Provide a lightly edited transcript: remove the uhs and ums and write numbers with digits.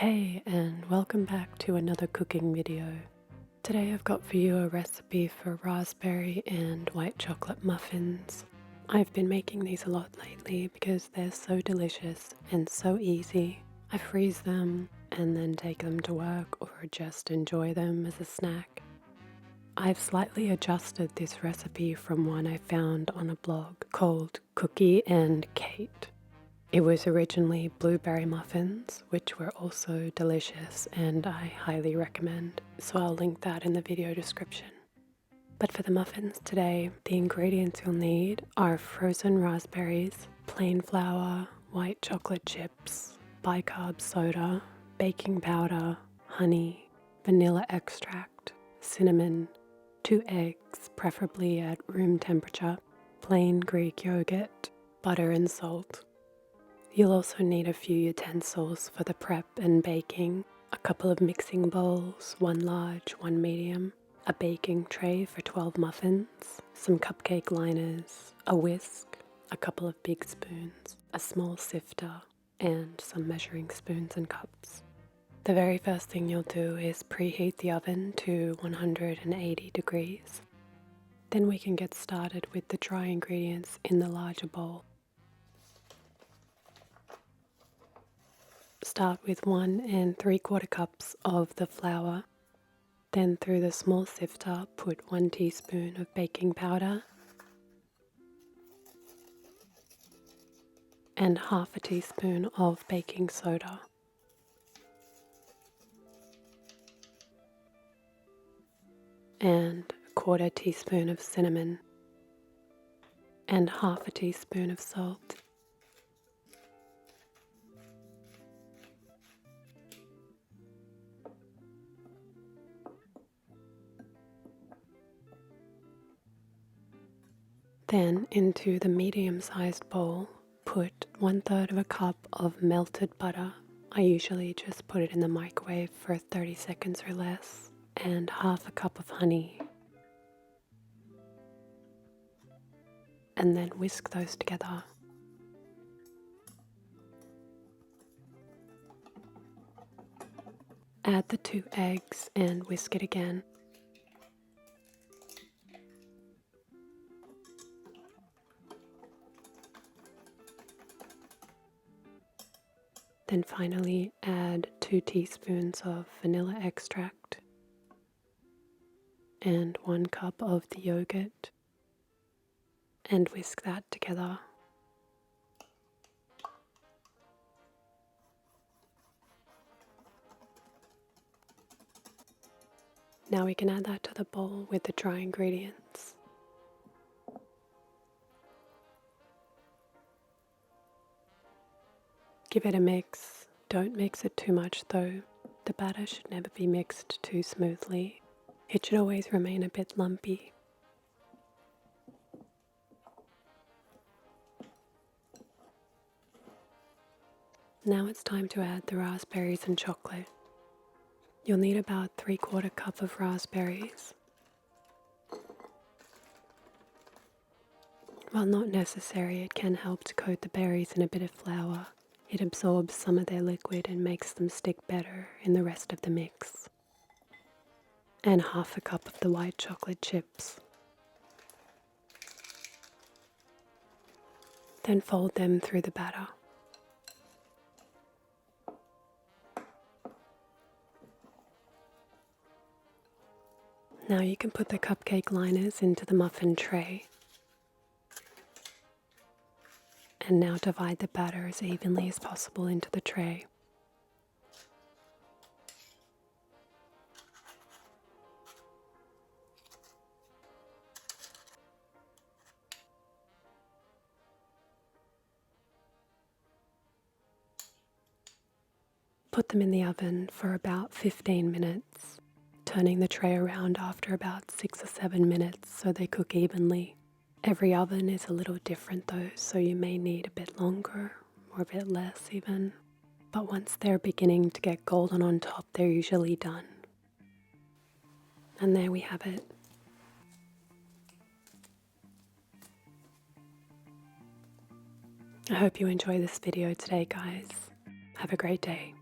Hey, and welcome back to another cooking video. Today I've got for you a recipe for raspberry and white chocolate muffins. I've been making these a lot lately because they're so delicious and so easy. I freeze them and then take them to work or just enjoy them as a snack. I've slightly adjusted this recipe from one I found on a blog called Cookie and Kate. It was originally blueberry muffins, which were also delicious and I highly recommend, so I'll link that in the video description. But for the muffins today, the ingredients you'll need are frozen raspberries, plain flour, white chocolate chips, bicarb soda, baking powder, honey, vanilla extract, cinnamon, 2 eggs, preferably at room temperature, plain Greek yogurt, butter and salt. You'll also need a few utensils for the prep and baking, a couple of mixing bowls, one large, one medium, a baking tray for 12 muffins, some cupcake liners, a whisk, a couple of big spoons, a small sifter, and some measuring spoons and cups. The very first thing you'll do is preheat the oven to 180 degrees. Then we can get started with the dry ingredients in the larger bowl. Start with 1 3/4 cups of the flour. Then through the small sifter, put 1 teaspoon of baking powder and half a teaspoon of baking soda. And a 1/4 teaspoon of cinnamon and half a teaspoon of salt. Then into the medium-sized bowl, put 1/3 cup of melted butter. I usually just put it in the microwave for 30 seconds or less, and half a cup of honey. And then whisk those together. Add the 2 eggs and whisk it again. Then finally add 2 teaspoons of vanilla extract and 1 cup of the yogurt and whisk that together. Now we can add that to the bowl with the dry ingredients. Give it a mix. Don't mix it too much though. The batter should never be mixed too smoothly. It should always remain a bit lumpy. Now it's time to add the raspberries and chocolate. You'll need about 3/4 cup of raspberries. While not necessary, it can help to coat the berries in a bit of flour. It absorbs some of their liquid and makes them stick better in the rest of the mix. And half a cup of the white chocolate chips. Then fold them through the batter. Now you can put the cupcake liners into the muffin tray. And now divide the batter as evenly as possible into the tray. Put them in the oven for about 15 minutes, turning the tray around after about 6 or 7 minutes so they cook evenly. Every oven is a little different though, so you may need a bit longer or a bit less even. But once they're beginning to get golden on top, they're usually done. And there we have it. I hope you enjoy this video today, guys. Have a great day.